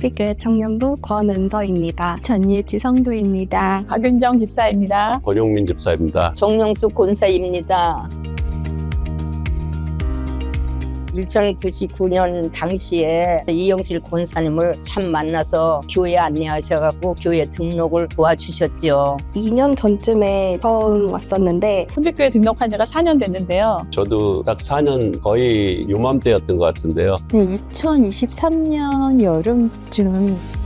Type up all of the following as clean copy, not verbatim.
햇빛교회 청년부 권은서입니다. 전예지 성도입니다. 박윤정 집사입니다. 권용민 집사입니다. 정영수 권사입니다. 1999년 당시에 이영실 권사님을 참 만나서 교회 안내하셔갖고 교회 등록을 도와주셨죠. 2년 전쯤에 처음 왔었는데 햇빛교회 등록한 지가 4년 됐는데요. 저도 딱 4년 거의 요맘때였던 것 같은데요. 네, 2023년 여름쯤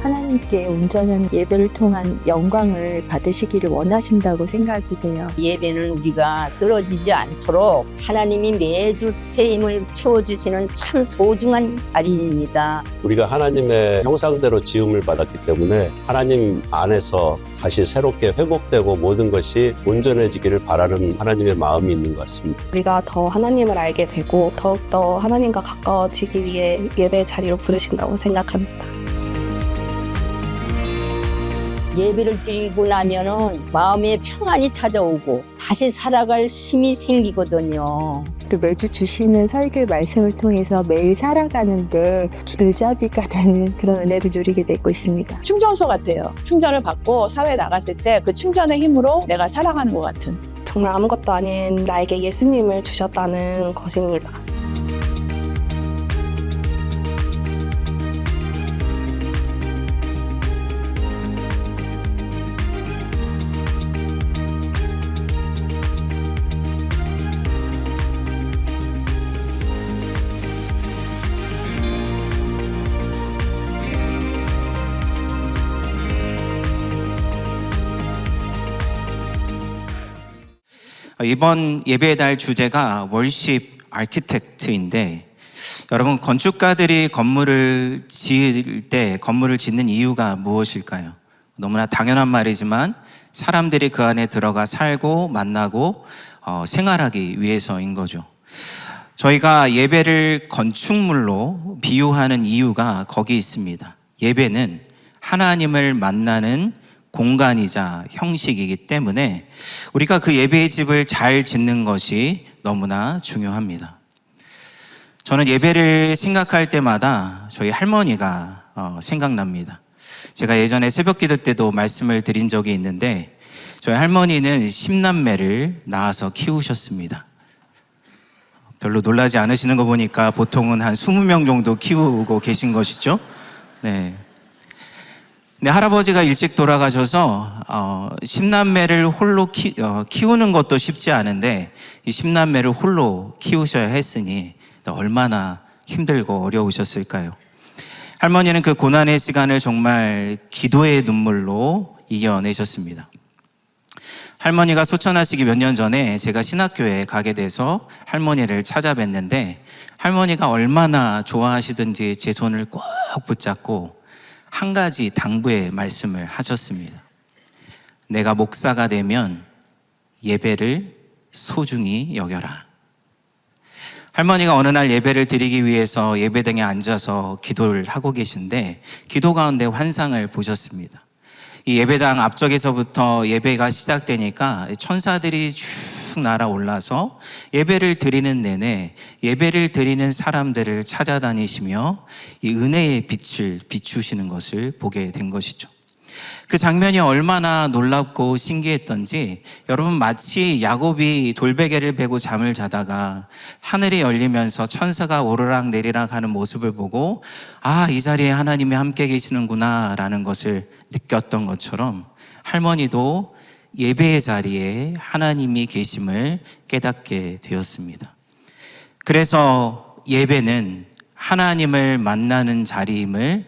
하나님께 온전한 예배를 통한 영광을 받으시기를 원하신다고 생각이 돼요. 예배는 우리가 쓰러지지 않도록 하나님이 매주 새 힘을 채워주시는 참 소중한 자리입니다. 우리가 하나님의 형상대로 지음을 받았기 때문에 하나님 안에서 다시 새롭게 회복되고 모든 것이 온전해지기를 바라는 하나님의 마음이 있는 것 같습니다. 우리가 더 하나님을 알게 되고 더욱더 하나님과 가까워지기 위해 예배 자리로 부르신다고 생각합니다. 예배를 드리고 나면은 마음에 평안이 찾아오고 다시 살아갈 힘이 생기거든요. 그리고 매주 주시는 설교의 말씀을 통해서 매일 살아가는데 길잡이가 되는 그런 은혜를 누리게 되고 있습니다. 충전소 같아요. 충전을 받고 사회에 나갔을 때 그 충전의 힘으로 내가 살아가는 것 같은. 정말 아무것도 아닌 나에게 예수님을 주셨다는 것입니다. 이번 예배의 달 주제가 월십 아키텍트인데, 여러분 건축가들이 건물을 지을 때 건물을 짓는 이유가 무엇일까요? 너무나 당연한 말이지만 사람들이 그 안에 들어가 살고 만나고 생활하기 위해서인 거죠. 저희가 예배를 건축물로 비유하는 이유가 거기 있습니다. 예배는 하나님을 만나는 공간이자 형식이기 때문에 우리가 그 예배의 집을 잘 짓는 것이 너무나 중요합니다. 저는 예배를 생각할 때마다 저희 할머니가 생각납니다. 제가 예전에 새벽기도 때도 말씀을 드린 적이 있는데, 저희 할머니는 10남매를 낳아서 키우셨습니다. 별로 놀라지 않으시는 거 보니까 보통은 한 20명 정도 키우고 계신 것이죠. 네. 근데 할아버지가 일찍 돌아가셔서 10남매를 홀로 키우는 것도 쉽지 않은데 이 10남매를 홀로 키우셔야 했으니 얼마나 힘들고 어려우셨을까요? 할머니는 그 고난의 시간을 정말 기도의 눈물로 이겨내셨습니다. 할머니가 소천하시기 몇 년 전에 제가 신학교에 가게 돼서 할머니를 찾아뵀는데, 할머니가 얼마나 좋아하시든지 제 손을 꼭 붙잡고 한 가지 당부의 말씀을 하셨습니다. 내가 목사가 되면 예배를 소중히 여겨라. 할머니가 어느 날 예배를 드리기 위해서 예배당에 앉아서 기도를 하고 계신데 기도 가운데 환상을 보셨습니다. 이 예배당 앞쪽에서부터 예배가 시작되니까 천사들이 쭉 날아올라서 예배를 드리는 내내 예배를 드리는 사람들을 찾아다니시며 이 은혜의 빛을 비추시는 것을 보게 된 것이죠. 그 장면이 얼마나 놀랍고 신기했던지, 여러분 마치 야곱이 돌베개를 베고 잠을 자다가 하늘이 열리면서 천사가 오르락 내리락 하는 모습을 보고 이 자리에 하나님이 함께 계시는구나 라는 것을 느꼈던 것처럼, 할머니도 예배의 자리에 하나님이 계심을 깨닫게 되었습니다. 그래서 예배는 하나님을 만나는 자리임을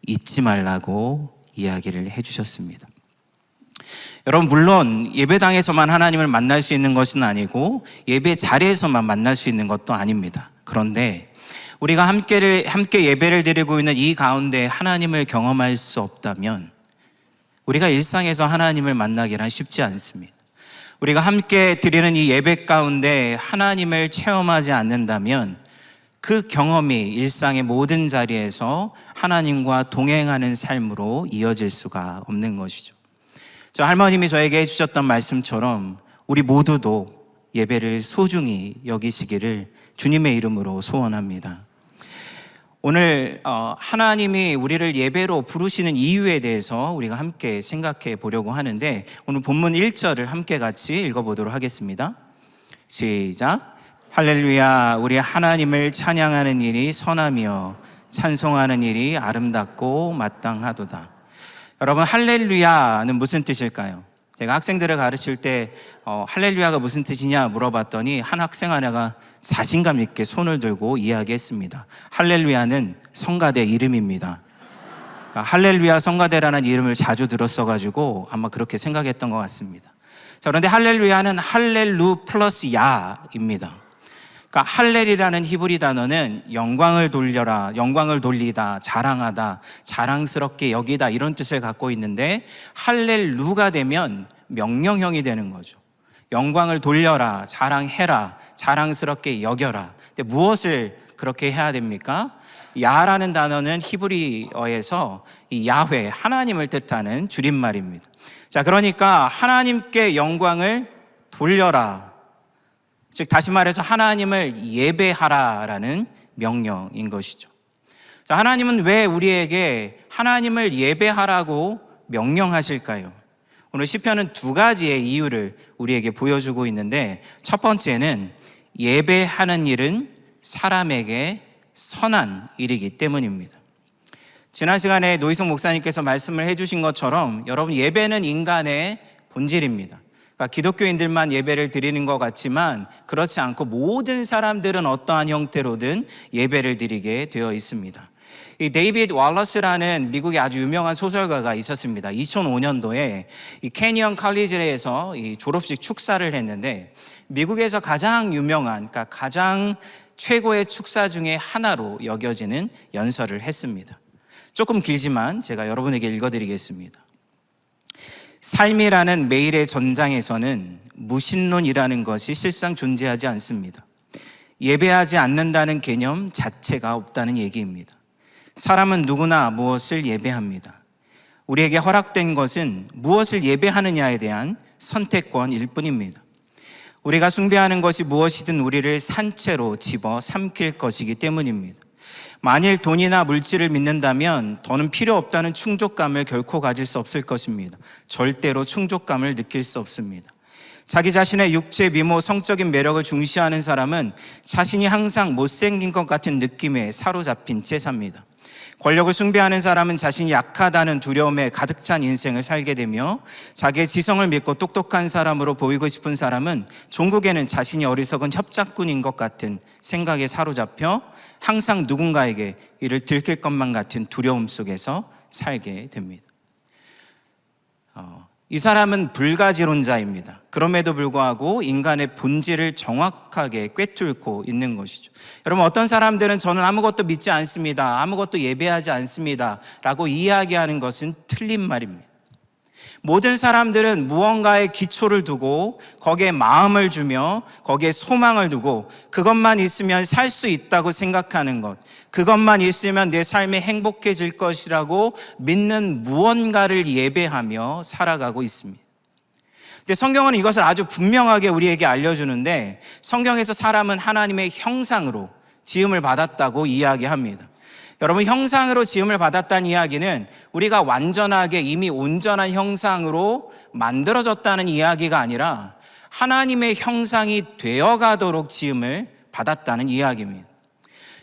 잊지 말라고 이야기를 해주셨습니다. 여러분, 물론 예배당에서만 하나님을 만날 수 있는 것은 아니고 예배 자리에서만 만날 수 있는 것도 아닙니다. 그런데 우리가 함께 예배를 드리고 있는 이 가운데 하나님을 경험할 수 없다면 우리가 일상에서 하나님을 만나기란 쉽지 않습니다. 우리가 함께 드리는 이 예배 가운데 하나님을 체험하지 않는다면 그 경험이 일상의 모든 자리에서 하나님과 동행하는 삶으로 이어질 수가 없는 것이죠. 저 할머님이 저에게 해주셨던 말씀처럼 우리 모두도 예배를 소중히 여기시기를 주님의 이름으로 소원합니다. 오늘 하나님이 우리를 예배로 부르시는 이유에 대해서 우리가 함께 생각해 보려고 하는데 오늘 본문 1절을 함께 같이 읽어보도록 하겠습니다. 시작. 할렐루야. 우리 하나님을 찬양하는 일이 선하며 찬송하는 일이 아름답고 마땅하도다. 여러분, 할렐루야는 무슨 뜻일까요? 제가 학생들을 가르칠 때 할렐루야가 무슨 뜻이냐 물어봤더니 한 학생 하나가 자신감 있게 손을 들고 이야기했습니다. 할렐루야는 성가대 이름입니다. 그러니까 할렐루야 성가대라는 이름을 자주 들었어가지고 아마 그렇게 생각했던 것 같습니다. 자, 그런데 할렐루야는 할렐루 플러스 야입니다. 그러니까 할렐이라는 히브리 단어는 영광을 돌려라, 영광을 돌리다, 자랑하다, 자랑스럽게 여기다 이런 뜻을 갖고 있는데 할렐루가 되면 명령형이 되는 거죠. 영광을 돌려라, 자랑해라, 자랑스럽게 여겨라. 근데 무엇을 그렇게 해야 됩니까? 야라는 단어는 히브리어에서 이 야훼, 하나님을 뜻하는 줄임말입니다. 자, 그러니까 하나님께 영광을 돌려라. 즉 다시 말해서 하나님을 예배하라라는 명령인 것이죠. 자, 하나님은 왜 우리에게 하나님을 예배하라고 명령하실까요? 오늘 시편은 두 가지의 이유를 우리에게 보여주고 있는데 첫 번째는 예배하는 일은 사람에게 선한 일이기 때문입니다. 지난 시간에 노희성 목사님께서 말씀을 해주신 것처럼 여러분, 예배는 인간의 본질입니다. 그러니까 기독교인들만 예배를 드리는 것 같지만 그렇지 않고 모든 사람들은 어떠한 형태로든 예배를 드리게 되어 있습니다. 이 데이비드 월러스라는 미국의 아주 유명한 소설가가 있었습니다. 2005년도에 이 캐니언 칼리지에서 이 졸업식 축사를 했는데 미국에서 가장 유명한, 그러니까 가장 최고의 축사 중에 하나로 여겨지는 연설을 했습니다. 조금 길지만 제가 여러분에게 읽어드리겠습니다. 삶이라는 매일의 전장에서는 무신론이라는 것이 실상 존재하지 않습니다. 예배하지 않는다는 개념 자체가 없다는 얘기입니다. 사람은 누구나 무엇을 예배합니다. 우리에게 허락된 것은 무엇을 예배하느냐에 대한 선택권일 뿐입니다. 우리가 숭배하는 것이 무엇이든 우리를 산채로 집어 삼킬 것이기 때문입니다. 만일 돈이나 물질을 믿는다면 더는 필요 없다는 충족감을 결코 가질 수 없을 것입니다. 절대로 충족감을 느낄 수 없습니다. 자기 자신의 육체, 미모, 성적인 매력을 중시하는 사람은 자신이 항상 못생긴 것 같은 느낌에 사로잡힌 채 삽니다. 권력을 숭배하는 사람은 자신이 약하다는 두려움에 가득 찬 인생을 살게 되며 자기의 지성을 믿고 똑똑한 사람으로 보이고 싶은 사람은 종국에는 자신이 어리석은 협작꾼인 것 같은 생각에 사로잡혀 항상 누군가에게 이를 들킬 것만 같은 두려움 속에서 살게 됩니다. 이 사람은 불가지론자입니다. 그럼에도 불구하고 인간의 본질을 정확하게 꿰뚫고 있는 것이죠. 여러분, 어떤 사람들은 저는 아무것도 믿지 않습니다, 아무것도 예배하지 않습니다 라고 이야기하는 것은 틀린 말입니다. 모든 사람들은 무언가에 기초를 두고 거기에 마음을 주며 거기에 소망을 두고 그것만 있으면 살 수 있다고 생각하는 것, 그것만 있으면 내 삶이 행복해질 것이라고 믿는 무언가를 예배하며 살아가고 있습니다. 근데 성경은 이것을 아주 분명하게 우리에게 알려주는데 성경에서 사람은 하나님의 형상으로 지음을 받았다고 이야기합니다. 여러분, 형상으로 지음을 받았다는 이야기는 우리가 완전하게 이미 온전한 형상으로 만들어졌다는 이야기가 아니라 하나님의 형상이 되어가도록 지음을 받았다는 이야기입니다.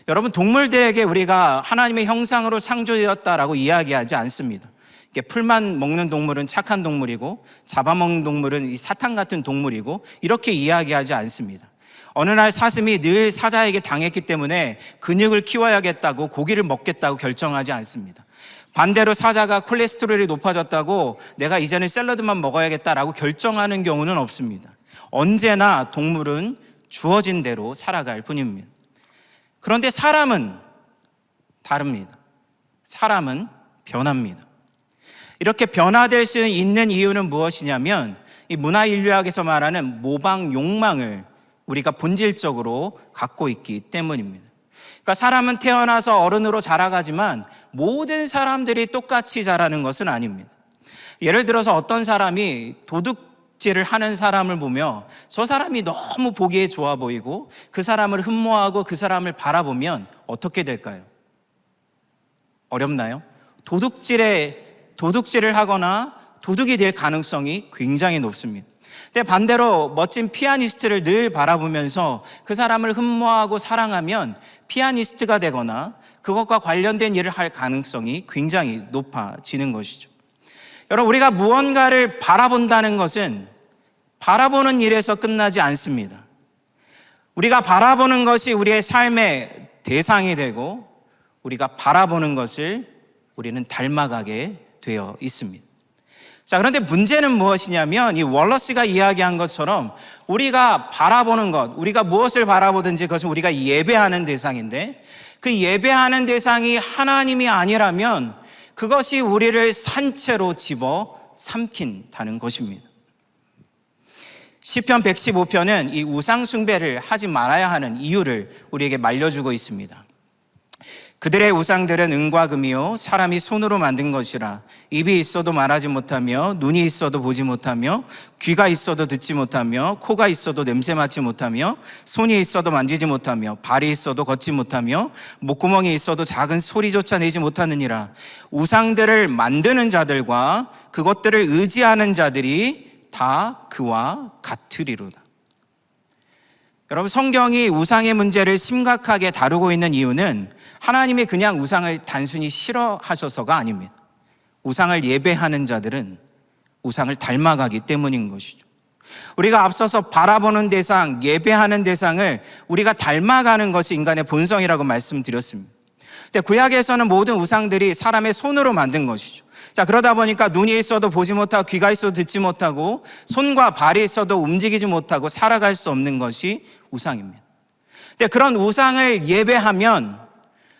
여러분, 동물들에게 우리가 하나님의 형상으로 창조되었다라고 이야기하지 않습니다. 풀만 먹는 동물은 착한 동물이고 잡아먹는 동물은 이 사탄 같은 동물이고 이렇게 이야기하지 않습니다. 어느 날 사슴이 늘 사자에게 당했기 때문에 근육을 키워야겠다고 고기를 먹겠다고 결정하지 않습니다. 반대로 사자가 콜레스테롤이 높아졌다고 내가 이제는 샐러드만 먹어야겠다라고 결정하는 경우는 없습니다. 언제나 동물은 주어진 대로 살아갈 뿐입니다. 그런데 사람은 다릅니다. 사람은 변합니다. 이렇게 변화될 수 있는 이유는 무엇이냐면 이 문화인류학에서 말하는 모방 욕망을 우리가 본질적으로 갖고 있기 때문입니다. 그러니까 사람은 태어나서 어른으로 자라가지만 모든 사람들이 똑같이 자라는 것은 아닙니다. 예를 들어서 어떤 사람이 도둑질을 하는 사람을 보며 저 사람이 너무 보기에 좋아 보이고 그 사람을 흠모하고 그 사람을 바라보면 어떻게 될까요? 어렵나요? 도둑질을 하거나 도둑이 될 가능성이 굉장히 높습니다. 근데 반대로 멋진 피아니스트를 늘 바라보면서 그 사람을 흠모하고 사랑하면 피아니스트가 되거나 그것과 관련된 일을 할 가능성이 굉장히 높아지는 것이죠. 여러분, 우리가 무언가를 바라본다는 것은 바라보는 일에서 끝나지 않습니다. 우리가 바라보는 것이 우리의 삶의 대상이 되고 우리가 바라보는 것을 우리는 닮아가게 되어 있습니다. 자, 그런데 문제는 무엇이냐면 이 월러스가 이야기한 것처럼 우리가 바라보는 것, 우리가 무엇을 바라보든지 그것은 우리가 예배하는 대상인데 그 예배하는 대상이 하나님이 아니라면 그것이 우리를 산채로 집어 삼킨다는 것입니다. 시편 115편은 이 우상 숭배를 하지 말아야 하는 이유를 우리에게 말려주고 있습니다. 그들의 우상들은 은과 금이요 사람이 손으로 만든 것이라 입이 있어도 말하지 못하며 눈이 있어도 보지 못하며 귀가 있어도 듣지 못하며 코가 있어도 냄새 맡지 못하며 손이 있어도 만지지 못하며 발이 있어도 걷지 못하며 목구멍이 있어도 작은 소리조차 내지 못하느니라. 우상들을 만드는 자들과 그것들을 의지하는 자들이 다 그와 같으리로다. 여러분, 성경이 우상의 문제를 심각하게 다루고 있는 이유는 하나님이 그냥 우상을 단순히 싫어하셔서가 아닙니다. 우상을 예배하는 자들은 우상을 닮아가기 때문인 것이죠. 우리가 앞서서 바라보는 대상, 예배하는 대상을 우리가 닮아가는 것이 인간의 본성이라고 말씀드렸습니다. 근데 구약에서는 모든 우상들이 사람의 손으로 만든 것이죠. 자, 그러다 보니까 눈이 있어도 보지 못하고 귀가 있어도 듣지 못하고 손과 발이 있어도 움직이지 못하고 살아갈 수 없는 것이 우상입니다. 근데 그런 우상을 예배하면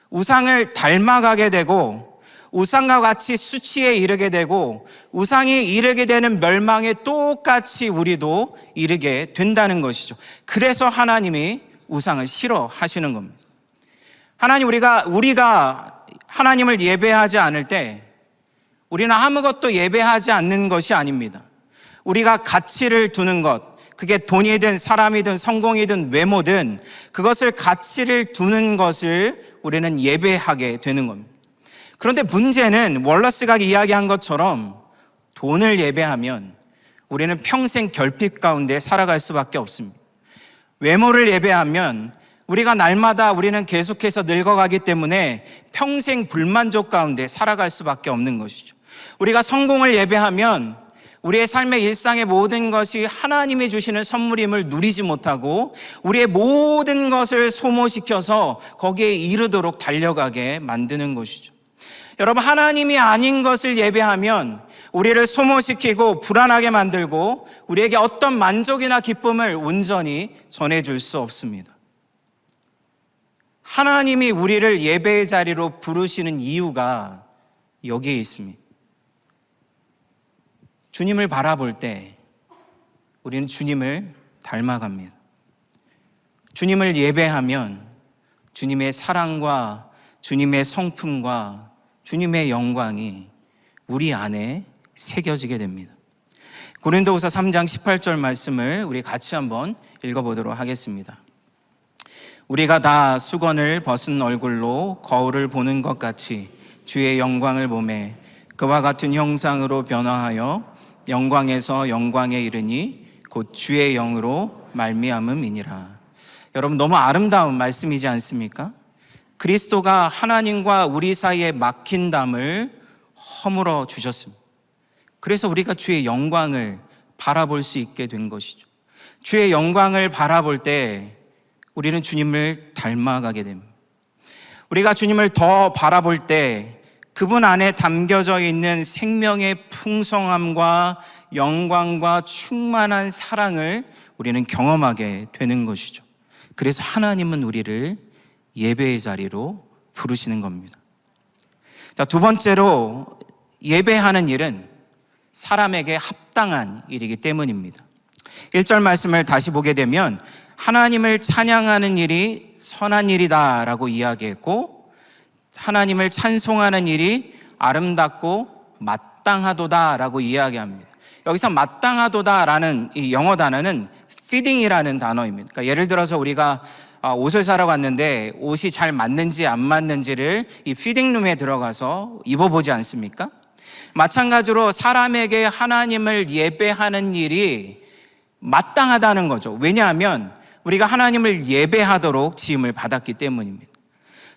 우상을 닮아가게 되고 우상과 같이 수치에 이르게 되고 우상이 이르게 되는 멸망에 똑같이 우리도 이르게 된다는 것이죠. 그래서 하나님이 우상을 싫어하시는 겁니다. 하나님, 우리가 하나님을 예배하지 않을 때 우리는 아무것도 예배하지 않는 것이 아닙니다. 우리가 가치를 두는 것, 그게 돈이든 사람이든 성공이든 외모든 그것을 가치를 두는 것을 우리는 예배하게 되는 겁니다. 그런데 문제는 월러스가 이야기한 것처럼 돈을 예배하면 우리는 평생 결핍 가운데 살아갈 수밖에 없습니다. 외모를 예배하면 우리가 날마다 우리는 계속해서 늙어가기 때문에 평생 불만족 가운데 살아갈 수밖에 없는 것이죠. 우리가 성공을 예배하면 우리의 삶의 일상의 모든 것이 하나님이 주시는 선물임을 누리지 못하고 우리의 모든 것을 소모시켜서 거기에 이르도록 달려가게 만드는 것이죠. 여러분, 하나님이 아닌 것을 예배하면 우리를 소모시키고 불안하게 만들고 우리에게 어떤 만족이나 기쁨을 온전히 전해줄 수 없습니다. 하나님이 우리를 예배의 자리로 부르시는 이유가 여기에 있습니다. 주님을 바라볼 때 우리는 주님을 닮아갑니다. 주님을 예배하면 주님의 사랑과 주님의 성품과 주님의 영광이 우리 안에 새겨지게 됩니다. 고린도후서 3장 18절 말씀을 우리 같이 한번 읽어보도록 하겠습니다. 우리가 다 수건을 벗은 얼굴로 거울을 보는 것 같이 주의 영광을 보매 그와 같은 형상으로 변화하여 영광에서 영광에 이르니 곧 주의 영으로 말미암음이니라. 여러분, 너무 아름다운 말씀이지 않습니까? 그리스도가 하나님과 우리 사이에 막힌 담을 허물어 주셨습니다. 그래서 우리가 주의 영광을 바라볼 수 있게 된 것이죠. 주의 영광을 바라볼 때 우리는 주님을 닮아가게 됩니다. 우리가 주님을 더 바라볼 때 그분 안에 담겨져 있는 생명의 풍성함과 영광과 충만한 사랑을 우리는 경험하게 되는 것이죠. 그래서 하나님은 우리를 예배의 자리로 부르시는 겁니다. 자, 두 번째로 예배하는 일은 사람에게 합당한 일이기 때문입니다. 1절 말씀을 다시 보게 되면 하나님을 찬양하는 일이 선한 일이다라고 이야기했고 하나님을 찬송하는 일이 아름답고 마땅하도다라고 이야기합니다. 여기서 마땅하도다라는 이 영어 단어는 fitting이라는 단어입니다. 그러니까 예를 들어서 우리가 옷을 사러 갔는데 옷이 잘 맞는지 안 맞는지를 이 피팅룸에 들어가서 입어보지 않습니까? 마찬가지로 사람에게 하나님을 예배하는 일이 마땅하다는 거죠. 왜냐하면 우리가 하나님을 예배하도록 지음을 받았기 때문입니다.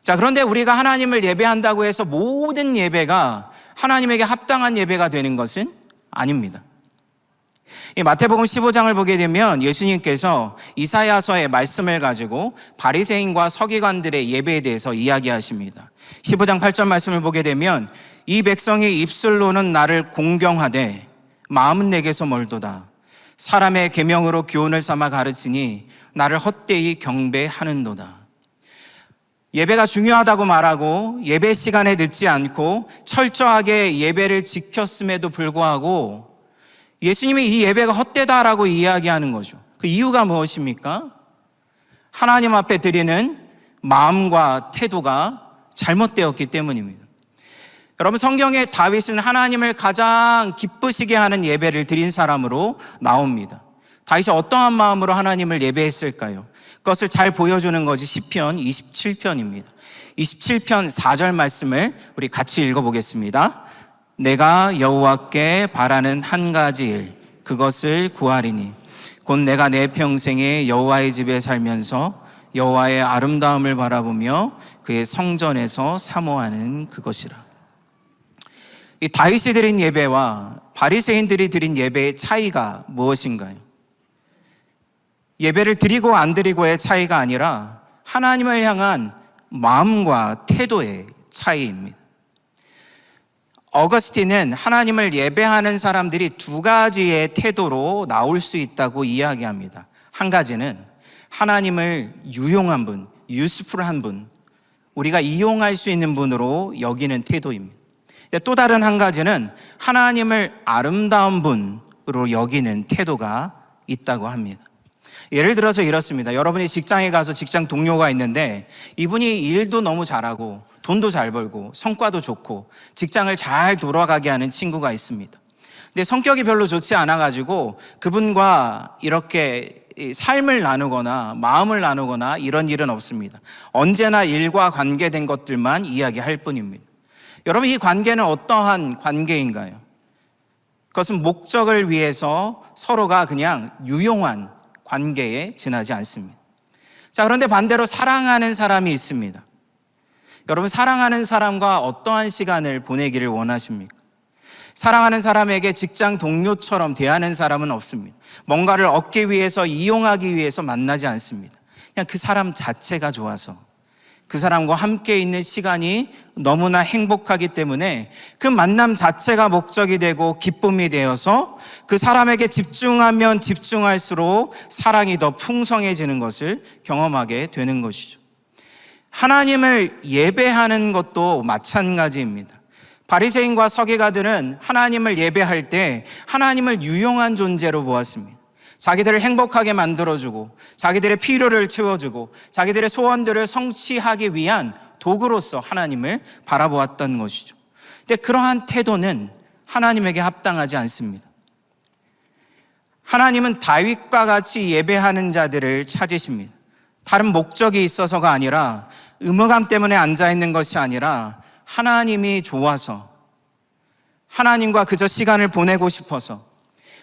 자, 그런데 우리가 하나님을 예배한다고 해서 모든 예배가 하나님에게 합당한 예배가 되는 것은 아닙니다. 이 마태복음 15장을 보게 되면 예수님께서 이사야서의 말씀을 가지고 바리새인과 서기관들의 예배에 대해서 이야기하십니다. 15장 8절 말씀을 보게 되면 이 백성이 입술로는 나를 공경하되 마음은 내게서 멀도다. 사람의 계명으로 교훈을 삼아 가르치니 나를 헛되이 경배하는도다. 예배가 중요하다고 말하고 예배 시간에 늦지 않고 철저하게 예배를 지켰음에도 불구하고 예수님이 이 예배가 헛되다라고 이야기하는 거죠. 그 이유가 무엇입니까? 하나님 앞에 드리는 마음과 태도가 잘못되었기 때문입니다. 여러분, 성경에 다윗은 하나님을 가장 기쁘시게 하는 예배를 드린 사람으로 나옵니다. 다윗이 어떠한 마음으로 하나님을 예배했을까요? 그것을 잘 보여주는 것이 시편 27편입니다. 27편 4절 말씀을 우리 같이 읽어보겠습니다. 내가 여호와께 바라는 한 가지 일, 그것을 구하리니 곧 내가 내 평생에 여호와의 집에 살면서 여호와의 아름다움을 바라보며 그의 성전에서 사모하는 그것이라. 이 다윗이 드린 예배와 바리새인들이 드린 예배의 차이가 무엇인가요? 예배를 드리고 안 드리고의 차이가 아니라 하나님을 향한 마음과 태도의 차이입니다. 어거스틴은 하나님을 예배하는 사람들이 두 가지의 태도로 나올 수 있다고 이야기합니다. 한 가지는 하나님을 유용한 분, 유스풀한 분, 우리가 이용할 수 있는 분으로 여기는 태도입니다. 또 다른 한 가지는 하나님을 아름다운 분으로 여기는 태도가 있다고 합니다. 예를 들어서 이렇습니다. 여러분이 직장에 가서 직장 동료가 있는데 이분이 일도 너무 잘하고 돈도 잘 벌고 성과도 좋고 직장을 잘 돌아가게 하는 친구가 있습니다. 근데 성격이 별로 좋지 않아가지고 그분과 이렇게 삶을 나누거나 마음을 나누거나 이런 일은 없습니다. 언제나 일과 관계된 것들만 이야기할 뿐입니다. 여러분, 이 관계는 어떠한 관계인가요? 그것은 목적을 위해서 서로가 그냥 유용한 관계에 지나지 않습니다. 자, 그런데 반대로 사랑하는 사람이 있습니다. 여러분, 사랑하는 사람과 어떠한 시간을 보내기를 원하십니까? 사랑하는 사람에게 직장 동료처럼 대하는 사람은 없습니다. 뭔가를 얻기 위해서, 이용하기 위해서 만나지 않습니다. 그냥 그 사람 자체가 좋아서, 그 사람과 함께 있는 시간이 너무나 행복하기 때문에 그 만남 자체가 목적이 되고 기쁨이 되어서 그 사람에게 집중하면 집중할수록 사랑이 더 풍성해지는 것을 경험하게 되는 것이죠. 하나님을 예배하는 것도 마찬가지입니다. 바리새인과 서기관들은 하나님을 예배할 때 하나님을 유용한 존재로 보았습니다. 자기들을 행복하게 만들어주고 자기들의 필요를 채워주고 자기들의 소원들을 성취하기 위한 도구로서 하나님을 바라보았던 것이죠. 근데 그러한 태도는 하나님에게 합당하지 않습니다. 하나님은 다윗과 같이 예배하는 자들을 찾으십니다. 다른 목적이 있어서가 아니라, 의무감 때문에 앉아있는 것이 아니라 하나님이 좋아서, 하나님과 그저 시간을 보내고 싶어서,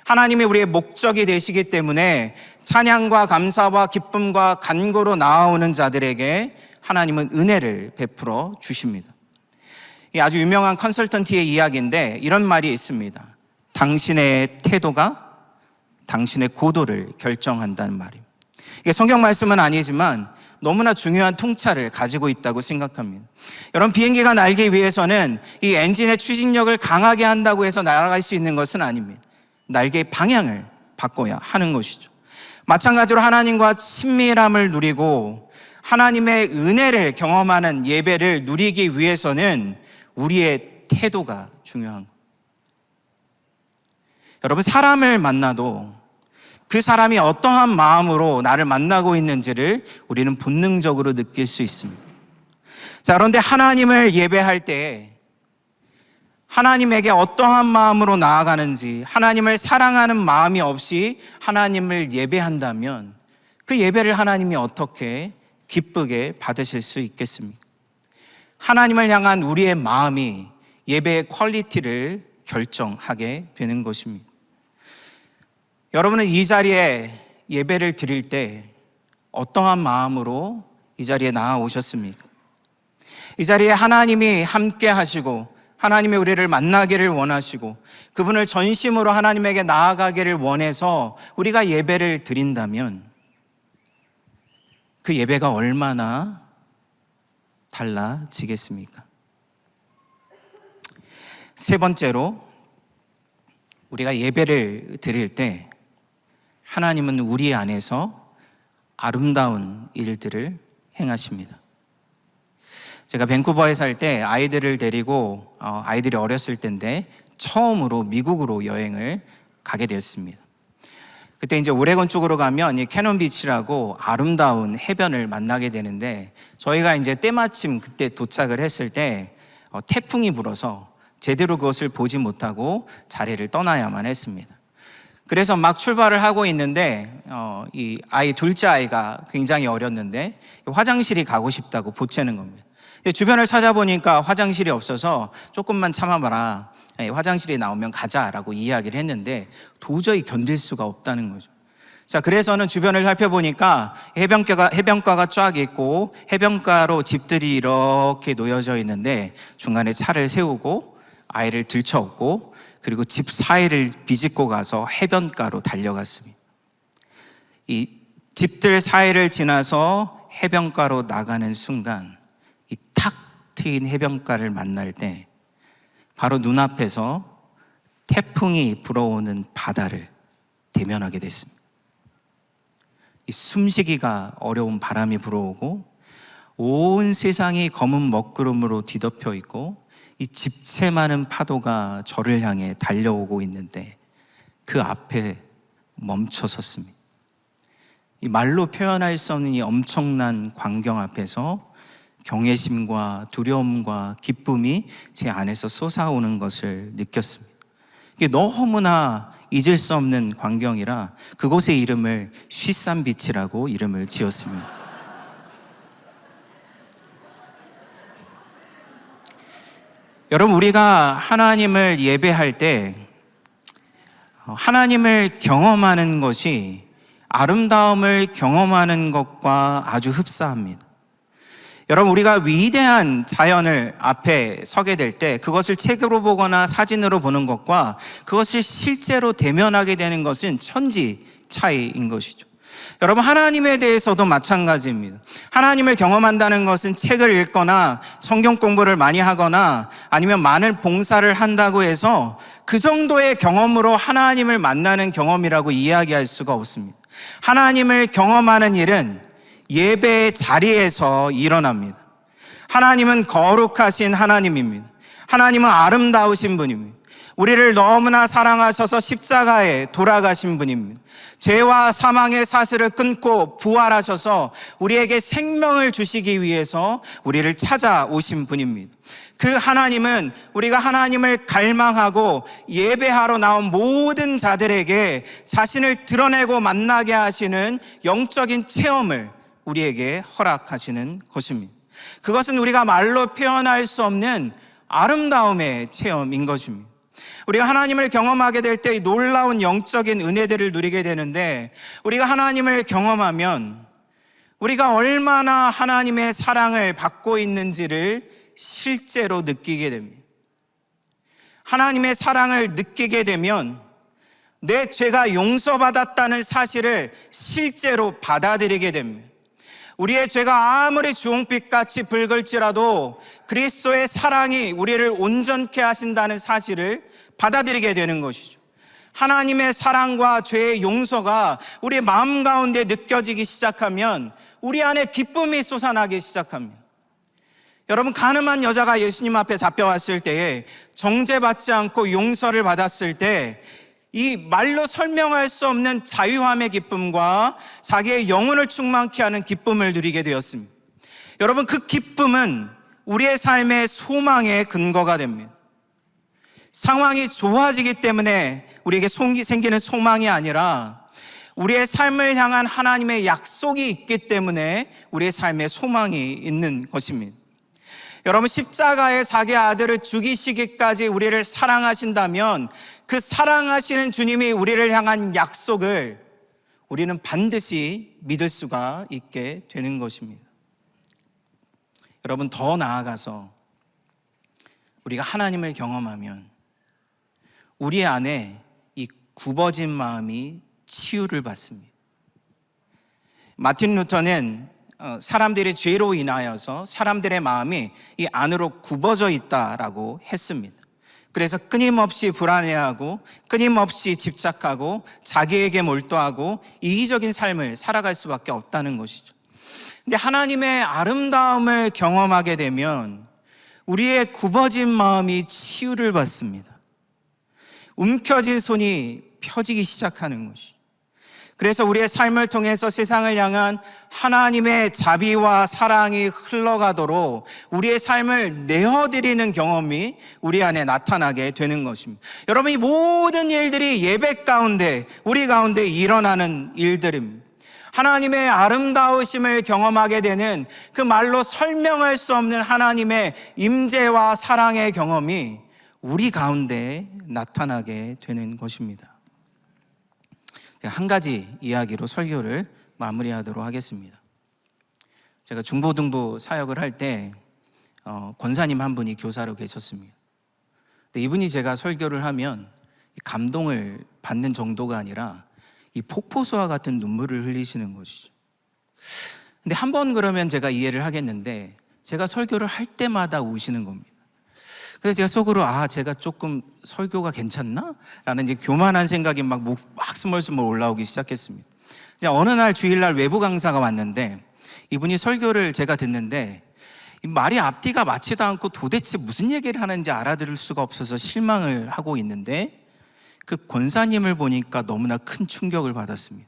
하나님이 우리의 목적이 되시기 때문에 찬양과 감사와 기쁨과 간구로 나아오는 자들에게 하나님은 은혜를 베풀어 주십니다. 이 아주 유명한 컨설턴트의 이야기인데 이런 말이 있습니다. 당신의 태도가 당신의 고도를 결정한다는 말입니다. 이게 성경 말씀은 아니지만 너무나 중요한 통찰을 가지고 있다고 생각합니다. 여러분, 비행기가 날기 위해서는 이 엔진의 추진력을 강하게 한다고 해서 날아갈 수 있는 것은 아닙니다. 날개의 방향을 바꿔야 하는 것이죠. 마찬가지로 하나님과 친밀함을 누리고 하나님의 은혜를 경험하는 예배를 누리기 위해서는 우리의 태도가 중요한 거예요. 여러분, 사람을 만나도 그 사람이 어떠한 마음으로 나를 만나고 있는지를 우리는 본능적으로 느낄 수 있습니다. 자, 그런데 하나님을 예배할 때 하나님에게 어떠한 마음으로 나아가는지, 하나님을 사랑하는 마음이 없이 하나님을 예배한다면 그 예배를 하나님이 어떻게 기쁘게 받으실 수 있겠습니까? 하나님을 향한 우리의 마음이 예배의 퀄리티를 결정하게 되는 것입니다. 여러분은 이 자리에 예배를 드릴 때 어떠한 마음으로 이 자리에 나아오셨습니까? 이 자리에 하나님이 함께 하시고 하나님의 우리를 만나기를 원하시고 그분을 전심으로 하나님에게 나아가기를 원해서 우리가 예배를 드린다면 그 예배가 얼마나 달라지겠습니까? 세 번째로, 우리가 예배를 드릴 때 하나님은 우리 안에서 아름다운 일들을 행하십니다. 제가 밴쿠버에 살 때 아이들을 데리고 아이들이 어렸을 때인데 처음으로 미국으로 여행을 가게 되었습니다. 그때 이제 오레곤 쪽으로 가면 이 캐논 비치라고 아름다운 해변을 만나게 되는데 저희가 이제 때마침 그때 도착을 했을 때 태풍이 불어서 제대로 그것을 보지 못하고 자리를 떠나야만 했습니다. 그래서 막 출발을 하고 있는데 이 아이 둘째 아이가 굉장히 어렸는데 화장실이 가고 싶다고 보채는 겁니다. 주변을 찾아보니까 화장실이 없어서 조금만 참아봐라, 화장실이 나오면 가자라고 이야기를 했는데 도저히 견딜 수가 없다는 거죠. 자, 그래서는 주변을 살펴보니까 해변가가 쫙 있고 해변가로 집들이 이렇게 놓여져 있는데 중간에 차를 세우고 아이를 들쳐업고 그리고 집 사이를 비집고 가서 해변가로 달려갔습니다. 이 집들 사이를 지나서 해변가로 나가는 순간 이 탁 트인 해변가를 만날 때 바로 눈앞에서 태풍이 불어오는 바다를 대면하게 됐습니다. 이 숨쉬기가 어려운 바람이 불어오고 온 세상이 검은 먹구름으로 뒤덮여 있고 이 집채 많은 파도가 저를 향해 달려오고 있는데 그 앞에 멈춰 섰습니다. 이 말로 표현할 수 없는 이 엄청난 광경 앞에서 경외심과 두려움과 기쁨이 제 안에서 솟아오는 것을 느꼈습니다. 이게 너무나 잊을 수 없는 광경이라 그곳의 이름을 쉬산비치라고 이름을 지었습니다. 여러분, 우리가 하나님을 예배할 때 하나님을 경험하는 것이 아름다움을 경험하는 것과 아주 흡사합니다. 여러분, 우리가 위대한 자연을 앞에 서게 될 때 그것을 책으로 보거나 사진으로 보는 것과 그것을 실제로 대면하게 되는 것은 천지 차이인 것이죠. 여러분, 하나님에 대해서도 마찬가지입니다. 하나님을 경험한다는 것은 책을 읽거나 성경 공부를 많이 하거나 아니면 많은 봉사를 한다고 해서 그 정도의 경험으로 하나님을 만나는 경험이라고 이야기할 수가 없습니다. 하나님을 경험하는 일은 예배의 자리에서 일어납니다. 하나님은 거룩하신 하나님입니다. 하나님은 아름다우신 분입니다. 우리를 너무나 사랑하셔서 십자가에 돌아가신 분입니다. 죄와 사망의 사슬을 끊고 부활하셔서 우리에게 생명을 주시기 위해서 우리를 찾아오신 분입니다. 그 하나님은 우리가 하나님을 갈망하고 예배하러 나온 모든 자들에게 자신을 드러내고 만나게 하시는 영적인 체험을 우리에게 허락하시는 것입니다. 그것은 우리가 말로 표현할 수 없는 아름다움의 체험인 것입니다. 우리가 하나님을 경험하게 될 때 놀라운 영적인 은혜들을 누리게 되는데 우리가 하나님을 경험하면 우리가 얼마나 하나님의 사랑을 받고 있는지를 실제로 느끼게 됩니다. 하나님의 사랑을 느끼게 되면 내 죄가 용서받았다는 사실을 실제로 받아들이게 됩니다. 우리의 죄가 아무리 주홍빛같이 붉을지라도 그리스도의 사랑이 우리를 온전케 하신다는 사실을 받아들이게 되는 것이죠. 하나님의 사랑과 죄의 용서가 우리 마음 가운데 느껴지기 시작하면 우리 안에 기쁨이 솟아나기 시작합니다. 여러분, 가늠한 여자가 예수님 앞에 잡혀왔을 때에 정죄받지 않고 용서를 받았을 때 이 말로 설명할 수 없는 자유함의 기쁨과 자기의 영혼을 충만케 하는 기쁨을 누리게 되었습니다. 여러분, 그 기쁨은 우리의 삶의 소망의 근거가 됩니다. 상황이 좋아지기 때문에 우리에게 생기는 소망이 아니라 우리의 삶을 향한 하나님의 약속이 있기 때문에 우리의 삶에 소망이 있는 것입니다. 여러분, 십자가에 자기 아들을 죽이시기까지 우리를 사랑하신다면 그 사랑하시는 주님이 우리를 향한 약속을 우리는 반드시 믿을 수가 있게 되는 것입니다. 여러분, 더 나아가서 우리가 하나님을 경험하면 우리 안에 이 굽어진 마음이 치유를 받습니다. 마틴 루터는 사람들의 죄로 인하여서 사람들의 마음이 이 안으로 굽어져 있다라고 했습니다. 그래서 끊임없이 불안해하고 끊임없이 집착하고 자기에게 몰두하고 이기적인 삶을 살아갈 수밖에 없다는 것이죠. 근데 하나님의 아름다움을 경험하게 되면 우리의 굽어진 마음이 치유를 받습니다. 움켜진 손이 펴지기 시작하는 것이죠. 그래서 우리의 삶을 통해서 세상을 향한 하나님의 자비와 사랑이 흘러가도록 우리의 삶을 내어드리는 경험이 우리 안에 나타나게 되는 것입니다. 여러분, 이 모든 일들이 예배 가운데, 우리 가운데 일어나는 일들입니다. 하나님의 아름다우심을 경험하게 되는 그 말로 설명할 수 없는 하나님의 임재와 사랑의 경험이 우리 가운데 나타나게 되는 것입니다. 한 가지 이야기로 설교를 마무리하도록 하겠습니다. 제가 중고등부 사역을 할 때 권사님 한 분이 교사로 계셨습니다. 근데 이분이 제가 설교를 하면 감동을 받는 정도가 아니라 이 폭포수와 같은 눈물을 흘리시는 것이죠. 근데 한 번 그러면 제가 이해를 하겠는데 제가 설교를 할 때마다 우시는 겁니다. 그래서 제가 속으로 제가 조금 설교가 괜찮나? 라는 이제 교만한 생각이 막 스멀스멀 올라오기 시작했습니다. 이제 어느 날 주일날 외부 강사가 왔는데 이분이 설교를 제가 듣는데 말이 앞뒤가 맞지도 않고 도대체 무슨 얘기를 하는지 알아들을 수가 없어서 실망을 하고 있는데 그 권사님을 보니까 너무나 큰 충격을 받았습니다.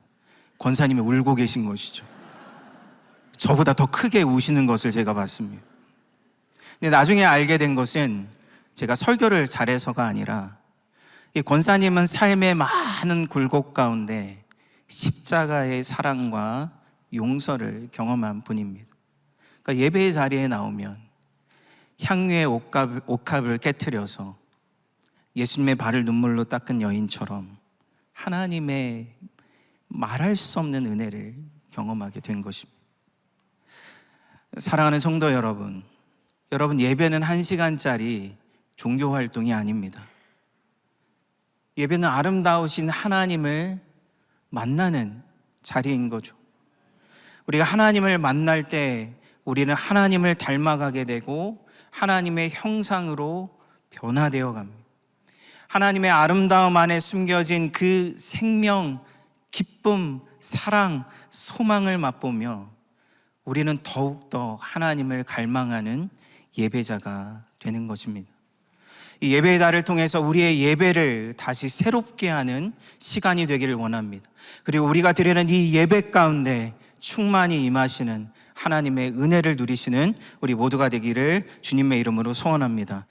권사님이 울고 계신 것이죠. 저보다 더 크게 우시는 것을 제가 봤습니다. 근데 나중에 알게 된 것은 제가 설교를 잘해서가 아니라 이 권사님은 삶의 많은 굴곡 가운데 십자가의 사랑과 용서를 경험한 분입니다. 그러니까 예배의 자리에 나오면 향유의 옥합을 깨트려서 예수님의 발을 눈물로 닦은 여인처럼 하나님의 말할 수 없는 은혜를 경험하게 된 것입니다. 사랑하는 성도 여러분, 예배는 1시간짜리 종교 활동이 아닙니다. 예배는 아름다우신 하나님을 만나는 자리인 거죠. 우리가 하나님을 만날 때 우리는 하나님을 닮아가게 되고 하나님의 형상으로 변화되어 갑니다. 하나님의 아름다움 안에 숨겨진 그 생명, 기쁨, 사랑, 소망을 맛보며 우리는 더욱더 하나님을 갈망하는 예배자가 되는 것입니다. 이 예배의 달을 통해서 우리의 예배를 다시 새롭게 하는 시간이 되기를 원합니다. 그리고 우리가 드리는 이 예배 가운데 충만히 임하시는 하나님의 은혜를 누리시는 우리 모두가 되기를 주님의 이름으로 소원합니다.